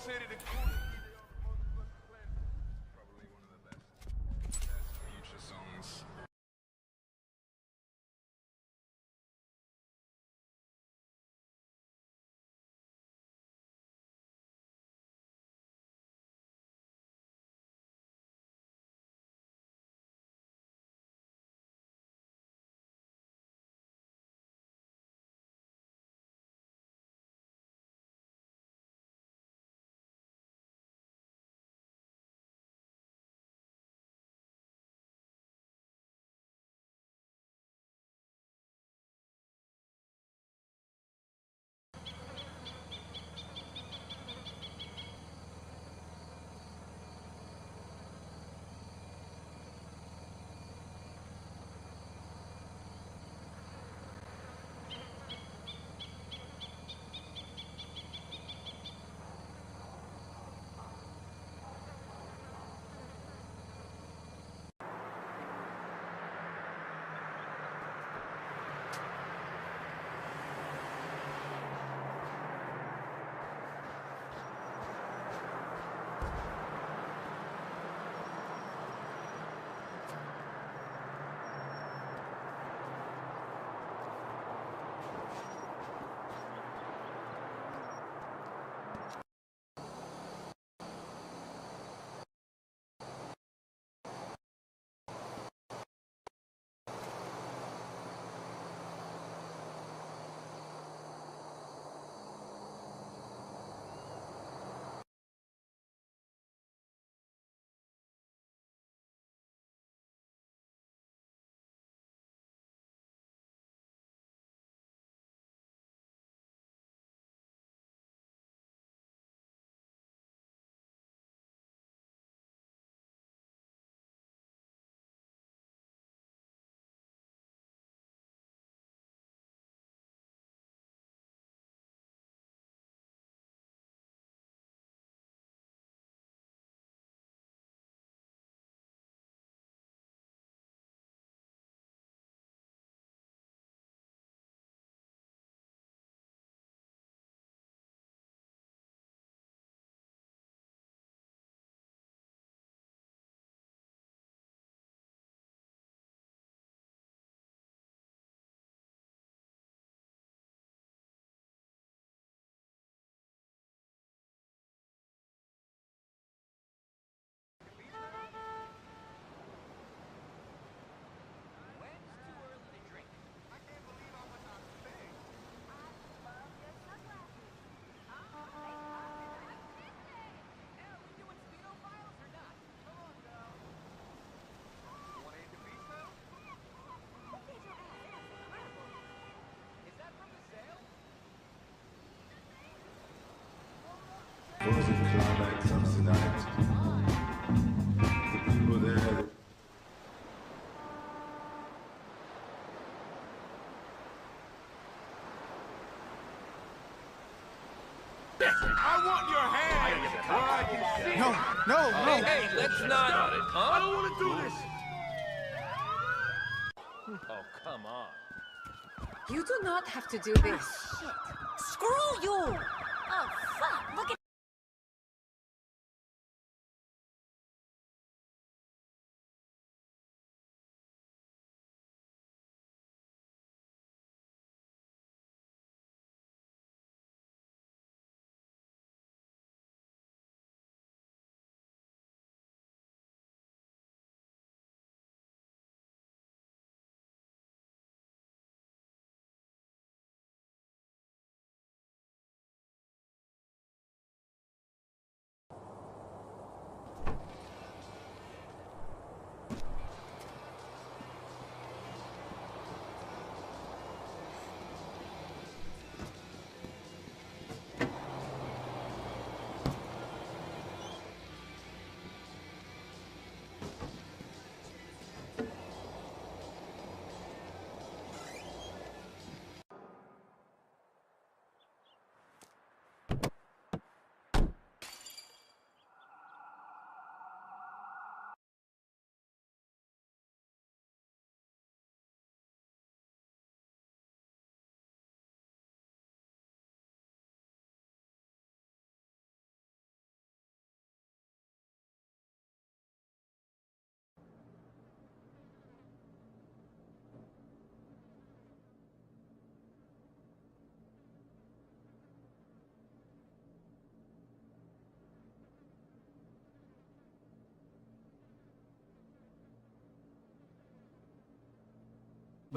city, the coolest DJ on the motherfucking planet. Probably one of the best future songs. Was in Klaarwijk, Samstag night. The people there. I want your hands where I can see. No. Hey, let's not. I don't want to do this. Oh, come on. You do not have to do this. Shit. Screw you! Oh, fuck! Look at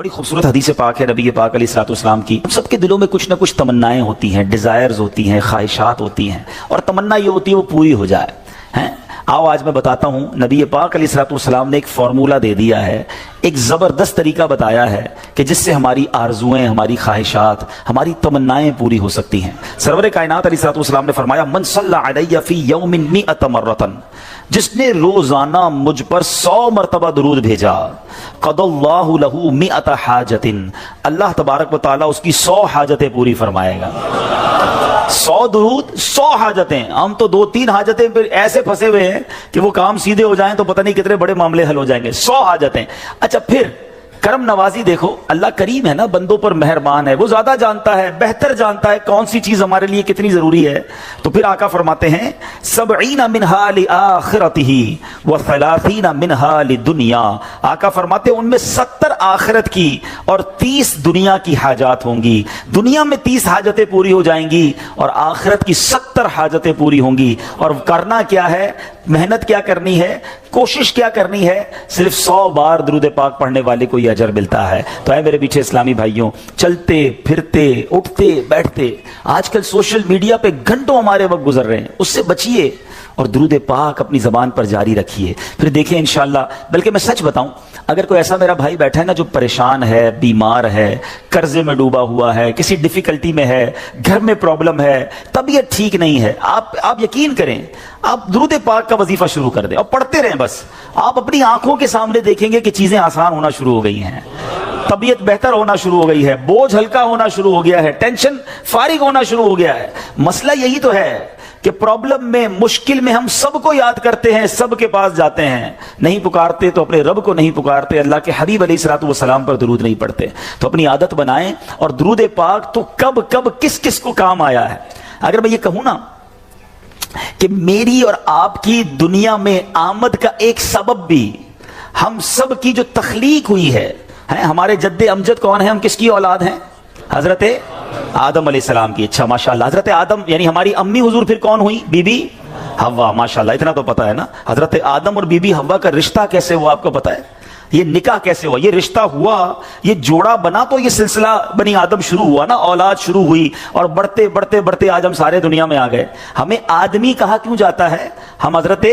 बड़ी खूबसूरत हदीस पाक है नबी पाक अलैहिस्सलाम की। हम सबके दिलों में कुछ ना कुछ तमन्नाएं होती हैं, डिजायर्स होती हैं, ख्वाहिशात होती हैं, और तमन्ना ये होती है वो पूरी हो जाए। हैं, आओ आज मैं बताता हूँ, नबी पाक अलैहिस्सलाम ने एक फार्मूला दे दिया है, एक ज़बरदस्त तरीका बताया है कि जिससे हमारी आरजुएं, हमारी ख्वाहिशात, हमारी तमन्नाएं पूरी हो सकती हैं। सरवर कायनात अलैहिस्सलाम ने फरमाया, मन सल्ला अलैया फी यौमिन मिअत मर्रतन, जिसने रोजाना मुझ पर 100 मरतबा दुरूद भेजा, क़दल्लाहु लहू मिअत हाजतिन, अल्लाह तबारक व तआला उसकी 100 हाजतें पूरी फरमाएगा। 100 दुरूद 100 हाजतें। हम तो 2-3 हाजतें फिर ऐसे फंसे हुए हैं कि वो काम सीधे हो जाएं तो पता नहीं कितने बड़े मामले हल हो जाएंगे। 100 हाजतें। अच्छा, फिर करम नवाजी देखो, अल्लाह करीम है ना, बंदों पर मेहरबान है, वो ज्यादा जानता है, बेहतर जानता है कौन सी चीज हमारे लिए कितनी जरूरी है। तो फिर आका फरमाते हैं, 70 मिनहा लिआखिरतिही व 30 मिनहा लिदुनिया। आका फरमाते हैं उनमें 70 आखिरत की और 30 दुनिया की हाजात होंगी। दुनिया में 30 हाजतें पूरी हो जाएंगी और आखिरत की 70 हाजतें पूरी होंगी। और करना क्या है, मेहनत क्या करनी है, कोशिश क्या करनी है, सिर्फ 100 बार दुरूद पाक पढ़ने वाले को यह अजर मिलता है। तो है मेरे पीछे इस्लामी भाइयों, चलते फिरते उठते बैठते आजकल सोशल मीडिया पे घंटों हमारे वक्त गुजर रहे हैं, उससे बचिए और दुरूद पाक अपनी जबान पर जारी रखिए। फिर देखिए इंशाअल्लाह। बल्कि मैं सच बताऊं, अगर कोई ऐसा मेरा भाई बैठा है ना जो परेशान है, बीमार है, कर्जे में डूबा हुआ है, किसी डिफिकल्टी में है, घर में प्रॉब्लम है, तबीयत ठीक नहीं है, आप यकीन करें, आप दुरूद पाक का वजीफा शुरू कर दें और पढ़ते रहें बस। आप अपनी आंखों के सामने देखेंगे कि चीजें आसान होना शुरू हो गई हैं, तबीयत बेहतर होना शुरू हो गई है, बोझ हल्का होना शुरू हो गया है, टेंशन फारिग होना शुरू हो गया है। मसला यही तो है कि प्रॉब्लम में, मुश्किल में हम सबको याद करते हैं, सबके पास जाते हैं, नहीं पुकारते तो अपने रब को नहीं पुकारते, अल्लाह के हबीब अलैहिस्सलातु वस्सलाम पर दुरूद नहीं पढ़ते। तो अपनी आदत बनाएं। और दुरूद पाक तो कब कब किस किस को काम आया है। अगर मैं ये कहूं ना कि मेरी और आपकी दुनिया में आमद का एक सबब भी हम सब की जो तख्लीक हुई है, हमारे जद्दे अमजद कौन है, हम किसकी औलाद हैं, हजरत आदम अलैहिस्सलाम की। अच्छा माशाल्लाह, हजरत आदम यानी हमारी अम्मी हुजूर फिर कौन हुई, बीबी हव्वा। माशाल्लाह, इतना तो पता है ना। हजरत आदम और बीबी हव्वा का रिश्ता कैसे हुआ आपको पता है, ये निकाह कैसे हुआ, ये रिश्ता हुआ, ये जोड़ा बना तो ये सिलसिला बनी आदम शुरू हुआ ना, औलाद शुरू हुई और बढ़ते बढ़ते बढ़ते आज हम सारे दुनिया में आ गए। हमें आदमी कहा क्यों जाता है, हम हजरत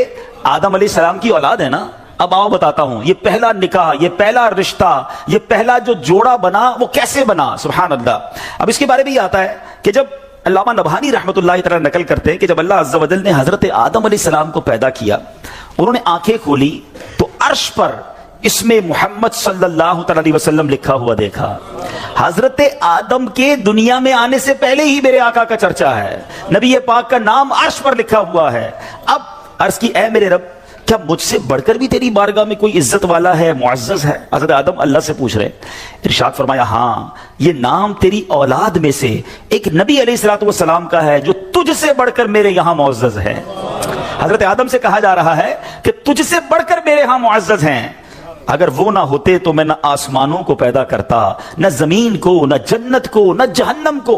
आदम अलैहिस्सलाम की औलाद है ना। अब आओ बताता हूं, ये पहला निकाह, ये पहला रिश्ता, ये पहला जो जोड़ा बना वो कैसे बना, सुभान अल्लाह। अब इसके बारे में ये आता है कि जब अल्लामा नबहानी रहमतुल्लाह तआला नकल करते हैं कि जब अल्लाह अज़्ज़ा व जल ने हजरत आदम अलैहिस्सलाम को पैदा किया, उन्होंने आंखें खोली तो अर्श पर इसमें मोहम्मद सल्लल्लाहु अलैहि वसल्लम लिखा हुआ देखा। हजरत आदम के दुनिया में आने से पहले ही मेरे आका का चर्चा है, नबी पाक का नाम अर्श पर लिखा हुआ है। अब अर्श की, ऐ मेरे रब, क्या मुझसे बढ़कर भी तेरी बारगाह में कोई इज्जत वाला है, मुअज़्ज़ज़ है। हज़रत आदम अल्लाह से पूछ रहे, इरशाद फरमाया, हाँ, ये नाम तेरी औलाद में से एक नबी अलैहिस्सलातु वस्सलाम का है जो तुझसे बढ़कर मेरे यहाँ मुअज़्ज़ज़ है। हजरत आदम से कहा जा रहा है कि तुझसे बढ़कर मेरे यहाँ मुअज़्ज़ज़ हैं। अगर वो ना होते तो मैं न आसमानों को पैदा करता, न जमीन को, न जन्नत को, न जहन्नम को।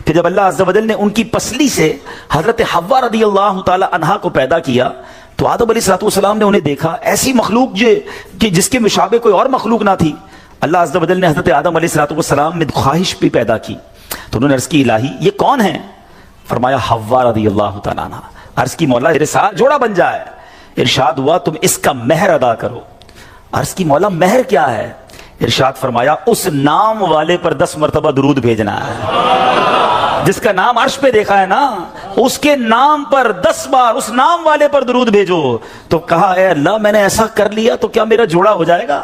फिर जब अल्लाह अज़्ज़ा व जल ने उनकी पसली से हजरत हव्वा रज़ियल्लाहु ताला अन्हा को पैदा किया तो आदम अलैहिस्सलाम ने उन्हें देखा, ऐसी मखलूक कि जिसके मुशाबे कोई और मखलूक ना थी। अल्लाह अज़्ज़ा व जल ने हजरत आदम अलैहिस्सलाम में ख्वाहिश भी पैदा की। तो उन्होंने अर्ज़ की, इलाही ये कौन है? फरमाया, हव्वा रज़ियल्लाहु ताला अन्हा। अर्ज़ की, मौला मेरे साथ जोड़ा बन जाए। इरशाद हुआ, तुम इसका महर अदा करो। अर्ज़ की, मौला महर क्या है? इरशाद फरमाया, उस नाम वाले पर 10 मरतबा दुरूद भेजना है, जिसका नाम अर्श पे देखा है ना, उसके नाम पर 10 बार उस नाम वाले पर दुरूद भेजो। तो कहा, ए अल्लाह, मैंने ऐसा कर लिया तो क्या मेरा जोड़ा हो जाएगा,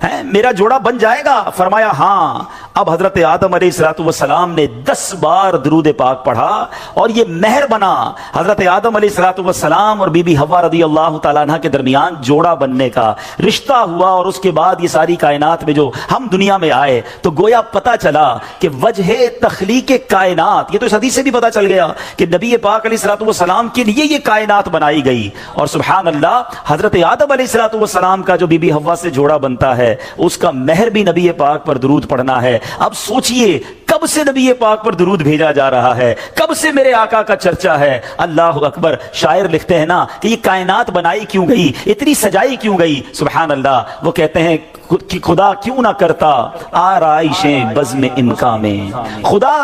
है मेरा जोड़ा बन जाएगा? फरमाया, हाँ। अब हजरत आदम अलैहिस्सलाम ने 10 बार दुरूद पाक पढ़ा और ये महर बना हजरत आदम अलैहिस्सलाम और बीबी हव्वा रज़ियल्लाहु ताला अन्हा के दरमियान जोड़ा बनने का रिश्ता हुआ। और उसके बाद ये सारी कायनात में जो हम दुनिया में आए तो गोया पता चला कि वजह तख्लीक कायनात, ये तो इस हदीस से भी पता चल गया कि नबी पाक अलैहिस्सलाम के लिए ये कायनात बनाई गई। और सुभान अल्लाह, हजरत आदम अलैहिस्सलाम का जो बीबी हव्वा से जोड़ा बनता है उसका महर भी नबी पाक पर दुरूद पढ़ना है। अब सोचिए, कब से नबी पाक पर दुरूद भेजा जा रहा है, कब से मेरे आका का चर्चा है। अल्लाह अकबर। शायर लिखते हैं ना कि ये कायनात बनाई क्यों गई, इतनी सजाई क्यों गई। सुभान अल्लाह। वो कहते हैं, کہ خدا کیوں نہ کرتا آرائشیں بزم انکا میں، خدا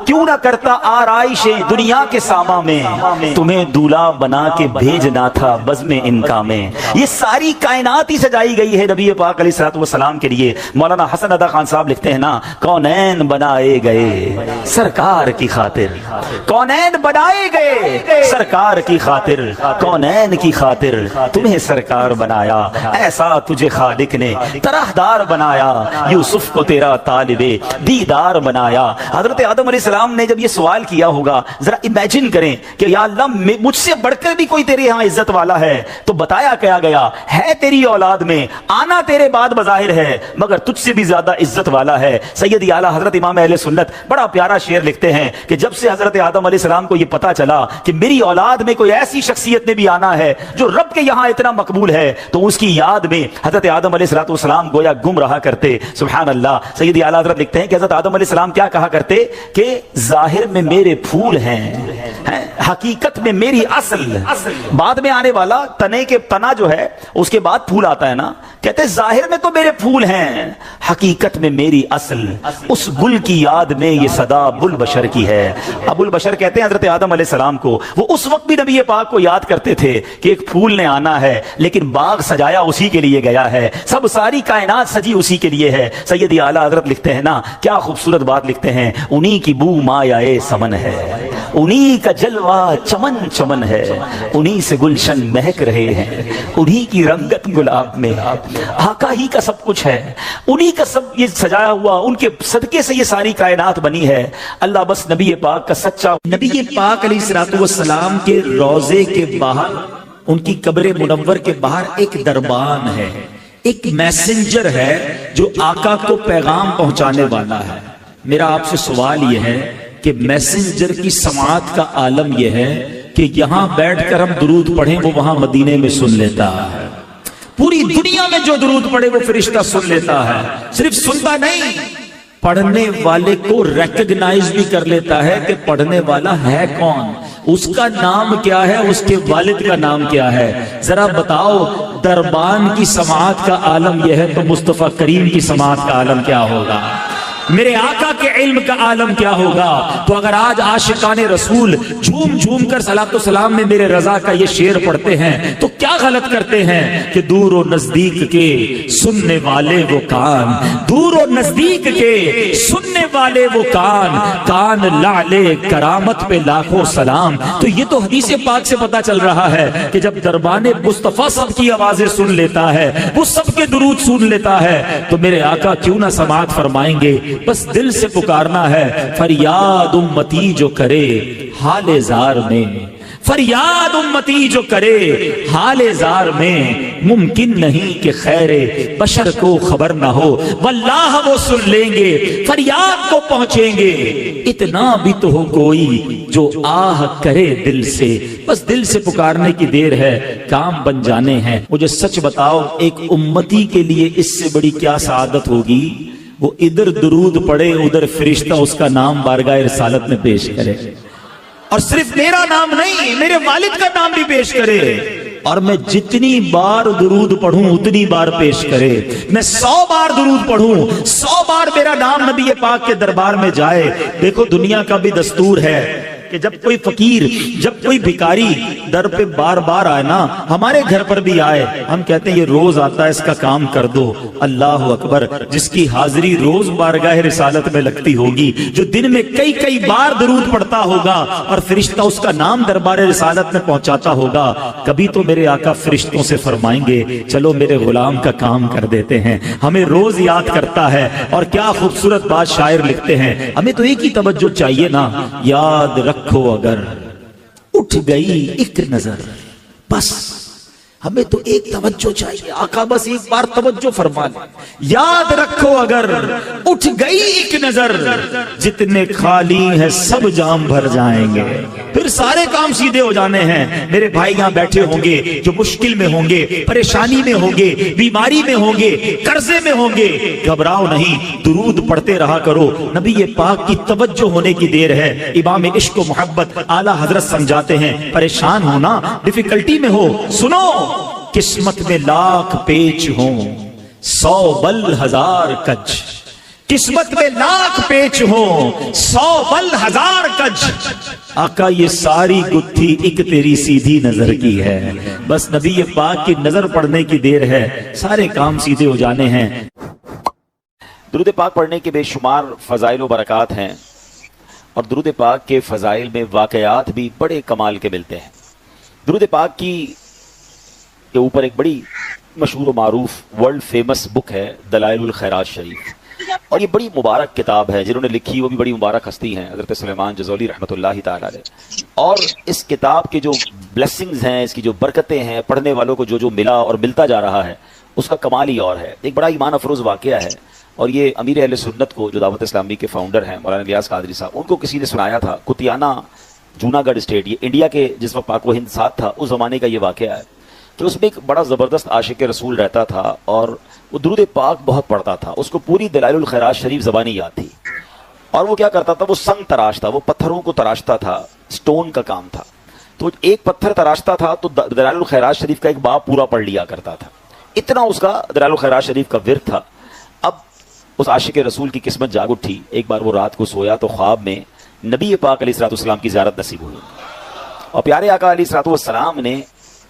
کیوں نہ کرتا آرائشیں دنیا کے ساما میں، تمہیں دولہا بنا کے بھیجنا تھا بزم انکا میں۔ یہ ساری کائنات ہی سجائی گئی ہے نبی پاک علیہ الصلوۃ والسلام کے لیے۔ مولانا حسن ادا خان صاحب لکھتے ہیں نا، کونین بنائے گئے سرکار کی خاطر، کونین بنائے گئے سرکار کی خاطر، کونین کی خاطر تمہیں سرکار بنایا، ایسا تجھے خالق نے طرحدار بنایا، یوسف کو تیرا طالب دیدار بنایا۔ حضرت آدم علیہ السلام نے جب یہ سوال کیا ہوگا، ذرا امیجن کریں کہ یا اللہ مجھ سے بڑھ کر بھی کوئی تیرے ہاں عزت والا ہے، تو بتایا کیا گیا ہے تیری اولاد میں، آنا تیرے بعد بظاہر ہے مگر تجھ سے بھی زیادہ عزت والا ہے۔ سیدی اعلیٰ حضرت امام اہل سنت بڑا پیارا شعر لکھتے ہیں کہ جب سے حضرت آدم علیہ السلام کو یہ پتا چلا کہ میری اولاد میں کوئی ایسی شخصیت نے بھی آنا ہے جو رب کے یہاں اتنا مقبول ہے، تو اس کی یاد میں حضرت آدم علیہ السلام گویا گم رہا کرتے۔ سبحان اللہ۔ سیدی اعلیٰ حضرت لکھتے ہیں کہ حضرت آدم علیہ السلام کیا کہا کرتے کہ ظاہر میں میرے پھول ہیں، حقیقت میں میری اصل۔ بعد میں آنے والا تنے کے تنا جو ہے اس کے بعد پھول آتا ہے نا، کہتے ظاہر میں تو میرے پھول ہیں، حقیقت میں میری اصل، اس گل کی یاد میں یہ صدا ابو البشر کی ہے۔ ابو البشر کہتے ہیں حضرت آدم علیہ السلام کو، وہ اس وقت بھی نبی پاک کو یاد کرتے تھے کہ ایک پھول نے آنا ہے، لیکن باغ سجایا اسی کے لیے گیا ہے، سب ساری کائنات سجی اسی کے لیے ہے۔ سیدی اعلیٰ حضرت لکھتے ہیں نا، کیا خوبصورت بات لکھتے ہیں، انہی کی بو مایہ سمن ہے، انہی کا جلوہ چمن چمن ہے، انہی سے گلشن مہک رہے ہیں، انہی کی رنگت گلاب میں، آقا ہی کا سب کچھ ہے، انہی کا سب یہ سجایا ہوا، ان کے صدقے سے یہ ساری کائنات بنی ہے۔ اللہ بس نبی پاک کا سچا، نبی پاک علیہ الصلوۃ والسلام کے روضے کے باہر، ان کی قبر منور کے باہر ایک دربان ہے، ایک میسنجر ہے جو آقا کو پیغام پہنچانے والا ہے۔ میرا آپ سے سوال یہ ہے کہ میسنجر کی سماعت کا عالم یہ ہے کہ یہاں بیٹھ کر ہم درود پڑھیں وہ وہاں مدینے میں سن لیتا ہے، پوری دنیا میں جو درود پڑھے وہ فرشتہ سن لیتا ہے، صرف سنتا نہیں، پڑھنے والے کو ریکگنائز بھی کر لیتا ہے کہ پڑھنے والا ہے کون، اس کا نام کیا ہے، اس کے والد کا نام کیا ہے۔ ذرا بتاؤ دربان کی سماعت کا عالم یہ ہے تو مصطفیٰ کریم کی سماعت کا عالم کیا ہوگا، میرے آقا کے علم کا عالم کیا ہوگا۔ تو اگر آج عاشقان رسول جھوم جھوم کر صلاۃ و سلام میں میرے رضا کا یہ شعر پڑھتے ہیں تو کیا غلط کرتے ہیں کہ دور و نزدیک کے سننے والے وہ کان، دور و نزدیک کے سننے والے وہ کان، کان لعلے کرامت پہ لاکھوں سلام۔ تو یہ تو حدیث پاک سے پتا چل رہا ہے کہ جب دربان مصطفیٰ سب کی آوازیں سن لیتا ہے، وہ سب کے درود سن لیتا ہے، تو میرے آقا کیوں نہ سماعت فرمائیں گے۔ بس دل سے پکارنا ہے، فریاد امتی جو کرے حال زار میں، فریاد امتی جو کرے حال زار میں، ممکن نہیں کہ خیر بشر کو خبر نہ ہو، واللہ وہ سن لیں گے، فریاد کو پہنچیں گے۔ اتنا بھی تو ہو کوئی جو آہ کرے دل سے، بس دل سے پکارنے کی دیر ہے، کام بن جانے ہیں۔ مجھے سچ بتاؤ، ایک امتی کے لیے اس سے بڑی کیا سعادت ہوگی، وہ ادھر درود پڑھے ادھر فرشتہ اس کا نام بارگاہ رسالت میں پیش کرے، اور صرف میرا نام نہیں، میرے والد کا نام بھی پیش کرے، اور میں جتنی بار درود پڑھوں اتنی بار پیش کرے۔ میں 100 بار درود پڑھوں، 100 بار میرا نام نبی پاک کے دربار میں جائے۔ دیکھو دنیا کا بھی دستور ہے کہ جب کوئی فقیر، جب کوئی بھکاری در پہ بار بار آئے نا، ہمارے گھر پر بھی آئے، ہم کہتے ہیں یہ روز آتا ہے، اس کا کام کر دو۔ اللہ اکبر، جس کی حاضری روز بارگاہ رسالت میں لگتی ہوگی، جو دن میں کئی کئی بار درود پڑھتا ہوگا اور فرشتہ اس کا نام دربار رسالت میں پہنچاتا ہوگا، کبھی تو میرے آقا فرشتوں سے فرمائیں گے چلو میرے غلام کا کام کر دیتے ہیں۔ ہمیں روز یاد کرتا ہے، اور کیا خوبصورت بات شاعر لکھتے ہیں، ہمیں تو ایک ہی توجہ چاہیے نا، یاد رکھو اگر اٹھ گئی ایک نظر، بس ہمیں تو ایک توجہ چاہیے، آقا بس ایک بار توجہ فرما لیں، یاد رکھو اگر اٹھ گئی ایک نظر، جتنے خالی ہیں سب جام بھر جائیں گے، پھر سارے کام سیدھے ہو جانے ہیں۔ میرے بھائی یہاں بیٹھے ہوں گے جو مشکل میں ہوں گے، پریشانی میں ہوں گے، بیماری میں ہوں گے، قرضے میں ہوں گے، گھبراؤ نہیں، درود پڑھتے رہا کرو، نبی پاک کی توجہ ہونے کی دیر ہے۔ امام عشق و محبت اعلیٰ حضرت سمجھاتے ہیں، پریشان ہونا، ڈیفیکلٹی میں ہو، سنو، قسمت میں لاکھ پیچ ہوں، 100 बल 1000 कज, किस्मत में लाख पेच हो 100 बल 1000 कज। आका ये सारी गुत्थी एक तेरी सीधी नजर की है, बस नबी पाक की नजर पड़ने की देर है, सारे काम सीधे हो जाने हैं। दुरूद पाक पढ़ने के बेशुमार फ़ज़ाइल व बरक़ात हैं और दुरूद पाक के फ़ज़ाइल में वाक़यात भी बड़े कमाल के मिलते हैं। दुरूद पाक के ऊपर एक बड़ी मशहूर व मारूफ वर्ल्ड फेमस बुक है दलाइलुल खैरात शरीफ, और ये बड़ी मुबारक किताब है। जिन्होंने लिखी वो भी बड़ी मुबारक हस्ती हैं, हज़रत सुलेमान जज़ोली रहमतुल्लाहि ताला अलैह। और इस किताब के जो ब्लेसिंग्स हैं, इसकी जो बरकतें हैं, पढ़ने वालों को जो जो मिला और मिलता जा रहा है, उसका कमाल ही और है। एक बड़ा ईमान अफरोज़ वाक़या है, और ये अमीर अहले सुन्नत को जो दावत इस्लामी के फाउंडर हैं मौलाना इलियास कादरी साहब, उनको किसी ने सुनाया था। कुतियाना जूनागढ़ स्टेट, ये इंडिया के जिस वक्त पाक व हिंद साथ था उस ज़माने का ये वाक़या है कि उसमें एक बड़ा ज़बरदस्त आशिक रसूल रहता था और वो दुरूद पाक बहुत पढ़ता था। उसको पूरी दलाइलुल खैरात शरीफ ज़बानी याद थी, और वो क्या करता था, वो संग तराशता, वो पत्थरों को तराशता था, स्टोन का काम था। तो एक पत्थर तराशता था तो दलाइलुल खैरात शरीफ का एक बाब पूरा पढ़ लिया करता था, इतना उसका दलाइलुल खैरात शरीफ का विर्द था। अब उस आशिक रसूल की किस्मत जाग उठी। एक बार वो रात को सोया तो ख्वाब में नबी पाक अलैहिस्सलाम की ज़ियारत नसीब हुई, और प्यारे आका अलैहिस्सलाम ने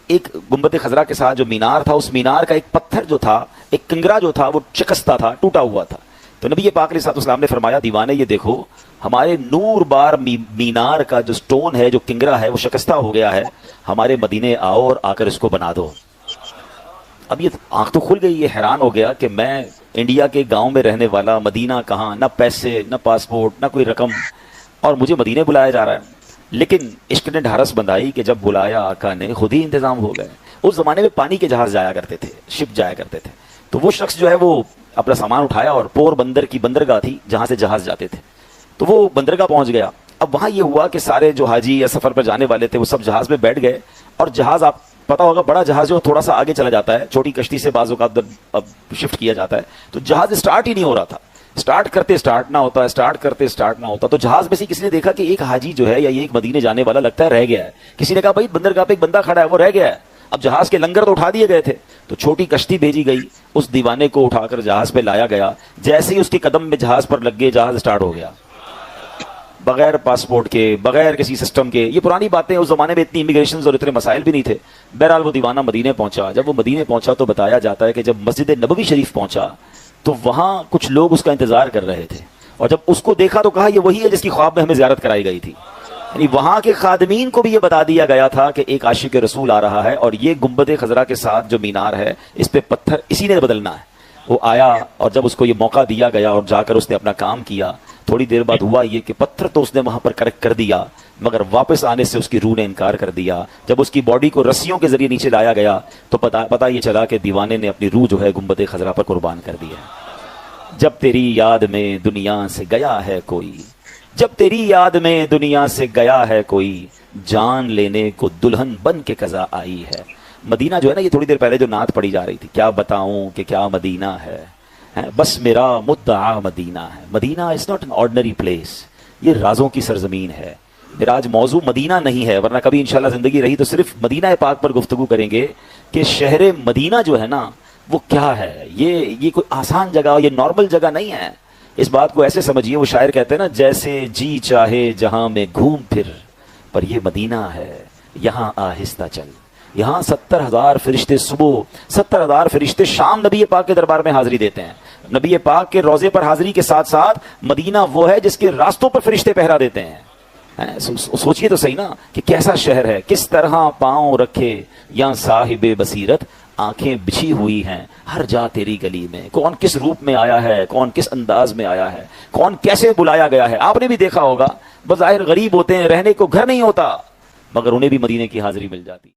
एक गुंबद खजरा के साथ जो मीनार था, उस मीनार का एक पत्थर जो था, एक किंगरा जो था, वो शिकस्ता था, टूटा हुआ था। तो नबी पाक अलैहिस्सलाम ने फरमाया, दीवाने ये देखो, हमारे नूर बार मीनार का जो स्टोन है, जो किंगरा है, वो शिकस्ता हो गया है, हमारे मदीने आओ और आकर इसको बना दो। अब ये आंख तो खुल गई, ये हैरान हो गया कि मैं इंडिया के गांव में रहने वाला, मदीना कहाँ, ना पैसे, ना पासपोर्ट, ना कोई रकम, और मुझे मदीने बुलाया जा रहा है। लेकिन इश्क ने ढारस बंधाई कि जब बुलाया आका ने, खुद ही इंतजाम हो गए। उस जमाने में पानी के जहाज जाया करते थे, शिप जाया करते थे। तो वो शख्स जो है वो अपना सामान उठाया और पोर बंदर की बंदरगाह थी जहां से जहाज जाते थे, तो वो बंदरगाह पहुंच गया। अब वहां ये हुआ कि सारे जो हाजी या सफर पर जाने वाले थे वो सब जहाज में बैठ गए, और जहाज, आप पता होगा बड़ा जहाज जो थोड़ा सा आगे चला जाता है, छोटी कश्ती से बाजू का अब शिफ्ट किया जाता है, तो जहाज स्टार्ट ही नहीं हो रहा था। स्टार्ट करते स्टार्ट ना होता, स्टार्ट करते स्टार्ट ना होता। तो जहाज में से किसी ने देखा कि एक हाजी जो है या ये एक मदीने जाने वाला लगता है रह गया है। किसी ने कहा भाई बंदरगाह पे एक बंदा खड़ा है, वो रह गया है। अब जहाज के लंगर तो उठा दिए गए थे, तो छोटी कश्ती भेजी गई, उस दीवाने को उठाकर जहाज पे लाया गया। जैसे ही उसके कदम में जहाज पर लग गए, जहाज स्टार्ट हो गया, बगैर पासपोर्ट के, बगैर किसी सिस्टम के। ये पुरानी बातें, उस जमाने में इतनी इमिग्रेशन और इतने मसाइल भी नहीं थे। बहरहाल वो दीवाना मदीने पहुंचा। जब वो मदीने पहुंचा तो बताया जाता है कि जब मस्जिद नबवी शरीफ पहुंचा तो वहां कुछ लोग उसका इंतजार कर रहे थे, और जब उसको देखा तो कहा ये वही है जिसकी ख्वाब में हमें ज़ियारत कराई गई थी। यानी वहां के खादमीन को भी ये बता दिया गया था कि एक आशिक रसूल आ रहा है, और ये गुंबद खजरा के साथ जो मीनार है, इस पे पत्थर इसी ने बदलना है। वो आया, और जब उसको ये मौका दिया गया और जाकर उसने अपना काम किया, थोड़ी देर बाद हुआ ये कि पत्थर तो उसने वहां पर करेक्ट कर दिया, मगर वापस आने से उसकी रूह ने इनकार कर दिया। जब उसकी बॉडी को रस्सियों के जरिए नीचे लाया गया तो पता ये चला कि दीवाने ने अपनी रूह जो है गुंबद खजरा पर कुर्बान कर दी है। जब तेरी याद में दुनिया से गया है कोई, जब तेरी याद में दुनिया से गया है कोई, जान लेने को दुल्हन बन के कज़ा आई है। मदीना जो है ना, ये थोड़ी देर पहले जो नात पढ़ी जा रही थी, क्या बताऊं कि क्या मदीना है, बस मेरा मुद्दा मदीना है। Madina is not an ordinary place, ये राजों की सरजमीन है। मेरा आज मौजू मदीना नहीं है, वरना कभी इंशाल्लाह जिंदगी रही तो सिर्फ मदीना पाक पर गुफ्तगू करेंगे कि शहर मदीना जो है ना वो क्या है। ये कोई आसान जगह, ये नॉर्मल जगह नहीं है। इस बात को ऐसे समझिए, वो शायर कहते हैं ना, जैसे जी चाहे जहां में घूम फिर, पर ये मदीना है यहाँ आहिस्ता चल। यहाँ 70,000 फरिश्ते सुबह, 70,000 फरिश्ते शाम नबी पाक के दरबार में हाजिरी देते हैं। नबी पाक के रोजे पर हाजिरी के साथ साथ मदीना वो है जिसके रास्तों पर फरिश्ते पहरा देते हैं। सोचिए तो सही ना कि कैसा शहर है, किस तरह पांव रखे यहाँ साहिबे बसीरत, आंखें बिछी हुई हैं हर जा तेरी गली में। कौन किस रूप में आया है, कौन किस अंदाज में आया है, कौन कैसे बुलाया गया है। आपने भी देखा होगा, बज़ाहिर गरीब होते हैं, रहने को घर नहीं होता, मगर उन्हें भी मदीने की हाजिरी मिल जाती।